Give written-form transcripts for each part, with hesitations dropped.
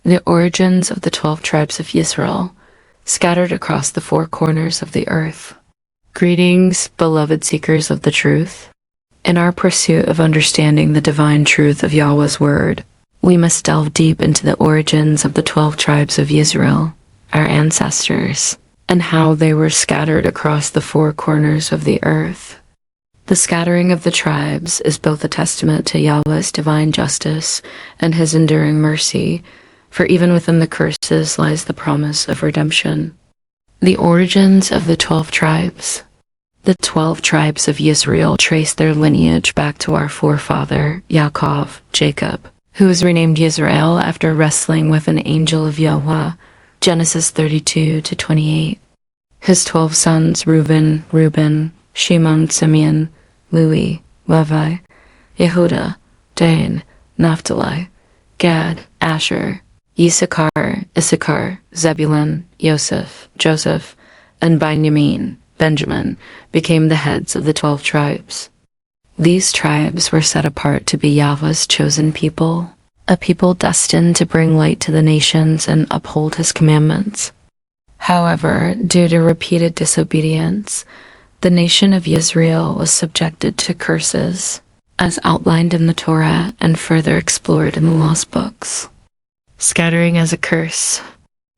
The origins of the 12 tribes of Yisrael, scattered across the four corners of the earth. Greetings, beloved seekers of the truth. In our pursuit of understanding the divine truth of Yahuah's word, we must delve deep into the origins of the 12 tribes of Yisrael, our ancestors, and how they were scattered across the four corners of the earth. The scattering of the tribes is both a testament to Yahuah's divine justice and his enduring mercy, for even within the curses lies the promise of redemption. The origins of the 12 tribes. The 12 tribes of Yisrael trace their lineage back to our forefather, Yaakov, Jacob, who was renamed Yisrael after wrestling with an angel of Yahuah, Genesis 32-28. His 12 sons, Reuben, Shimon, Simeon, Levi, Yehudah, Dan, Naphtali, Gad, Asher, Issachar, Zebulun, Joseph, and Benjamin, became the heads of the 12 tribes. These tribes were set apart to be Yahuah's chosen people, a people destined to bring light to the nations and uphold his commandments. However, due to repeated disobedience, the nation of Israel was subjected to curses, as outlined in the Torah and further explored in the lost books. Scattering as a curse.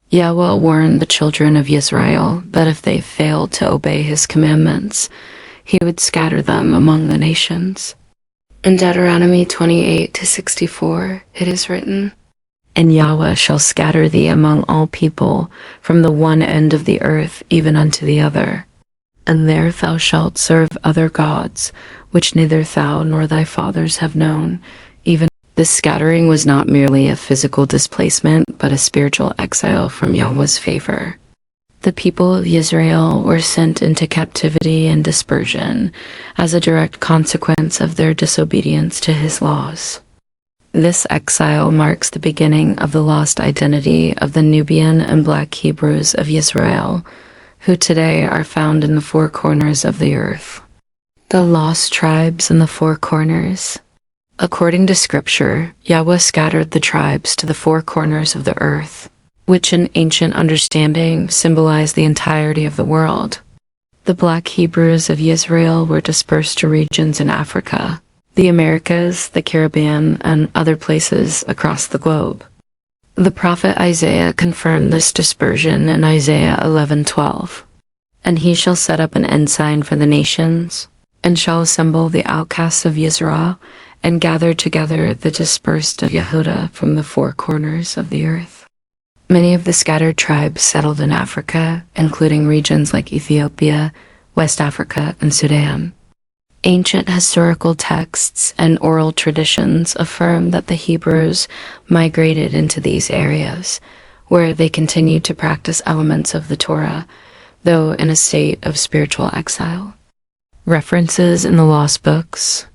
Yahuah warned the children of Israel that if they failed to obey his commandments, he would scatter them among the nations. In Deuteronomy 28-64, it is written, "And Yahuah shall scatter thee among all people, from the one end of the earth even unto the other. And there thou shalt serve other gods, which neither thou nor thy fathers have known." This scattering was not merely a physical displacement, but a spiritual exile from Yahuah's favor. The people of Israel were sent into captivity and dispersion as a direct consequence of their disobedience to his laws. This exile marks the beginning of the lost identity of the Nubian and Black Hebrews of Israel, who today are found in the four corners of the earth. The lost tribes in the four corners. According to Scripture, Yahuah scattered the tribes to the four corners of the earth, which in ancient understanding symbolized the entirety of the world. The Black Hebrews of Israel were dispersed to regions in Africa, the Americas, the Caribbean, and other places across the globe. The prophet Isaiah confirmed this dispersion in Isaiah 11:12. "And he shall set up an ensign for the nations, and shall assemble the outcasts of Israel, and gather together the dispersed of Yehudah from the four corners of the earth." Many of the scattered tribes settled in Africa, including regions like Ethiopia, West Africa, and Sudan. Ancient historical texts and oral traditions affirm that the Hebrews migrated into these areas, where they continued to practice elements of the Torah, though in a state of spiritual exile. References in the lost books.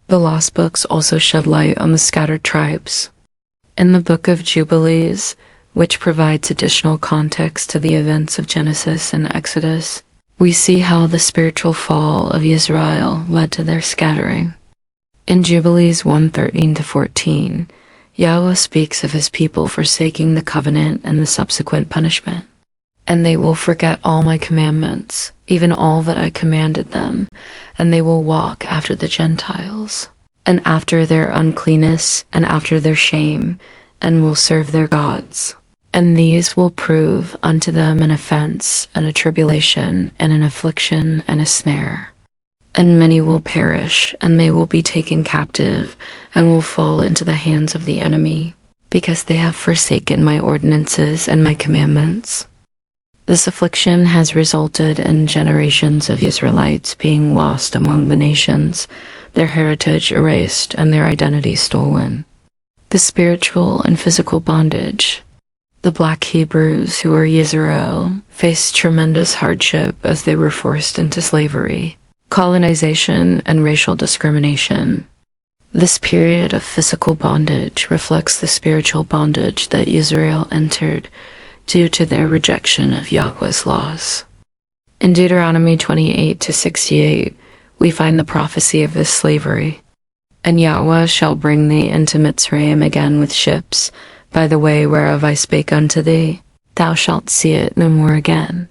The lost books also shed light on the scattered tribes. In the book of Jubilees, which provides additional context to the events of Genesis and Exodus, we see how the spiritual fall of Israel led to their scattering. In Jubilees 1:13-14, Yahuah speaks of his people forsaking the covenant and the subsequent punishment. "And they will forget all my commandments, even all that I commanded them, and they will walk after the Gentiles, and after their uncleanness, and after their shame, and will serve their gods. And these will prove unto them an offense, and a tribulation, and an affliction, and a snare. And many will perish, and they will be taken captive, and will fall into the hands of the enemy, because they have forsaken my ordinances and my commandments." This affliction has resulted in generations of Israelites being lost among the nations, their heritage erased, and their identity stolen. The spiritual and physical bondage. The Black Hebrews, who were Yisrael, faced tremendous hardship as they were forced into slavery, colonization, and racial discrimination. This period of physical bondage reflects the spiritual bondage that Israel entered due to their rejection of Yahuah's laws. In Deuteronomy 28-68, we find the prophecy of this slavery. "And Yahuah shall bring thee into Mitzrayim again with ships, By the way whereof I spake unto thee, thou shalt see it no more again,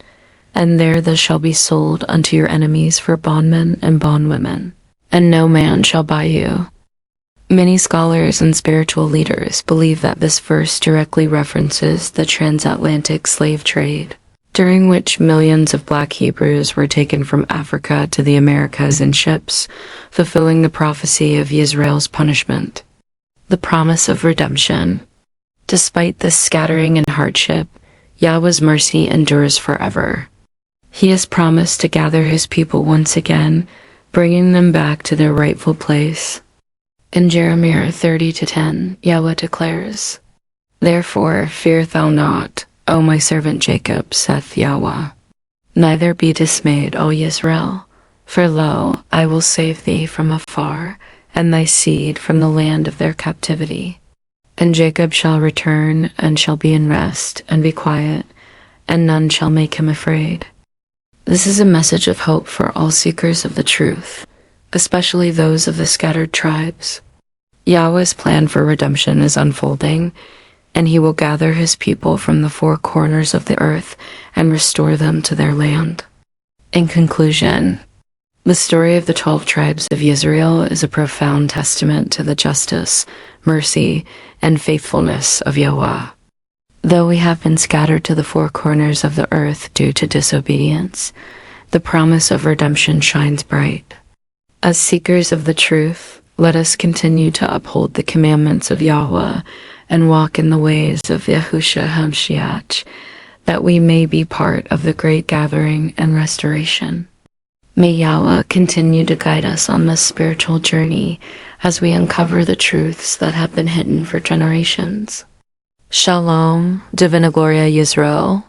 and there thou shalt be sold unto your enemies for bondmen and bondwomen, and no man shall buy you. Many scholars and spiritual leaders believe that this verse directly references the transatlantic slave trade, during which millions of black Hebrews were taken from Africa to the Americas in ships, fulfilling the prophecy of Yisrael's punishment. The promise of redemption. Despite this scattering and hardship, Yahuah's mercy endures forever. He has promised to gather his people once again, bringing them back to their rightful place. In Jeremiah 30:10, Yahuah declares, Therefore fear thou not, O my servant Jacob, saith Yahuah. Neither be dismayed, O Yisrael, for lo, I will save thee from afar, and thy seed from the land of their captivity. And Jacob shall return, and shall be in rest, and be quiet, and none shall make him afraid. This is a message of hope for all seekers of the truth, especially those of the scattered tribes. Yahuah's plan for redemption is unfolding, and he will gather his people from the four corners of the earth and restore them to their land. In conclusion, the story of the 12 tribes of Yisrael is a profound testament to the justice, mercy, and faithfulness of Yahuah. Though we have been scattered to the four corners of the earth due to disobedience, the promise of redemption shines bright. As seekers of the truth, let us continue to uphold the commandments of Yahuah and walk in the ways of Yahushua HaMashiach, that we may be part of the great gathering and restoration. May Yahuah continue to guide us on this spiritual journey as we uncover the truths that have been hidden for generations. Shalom, Divina Gloria Yisrael.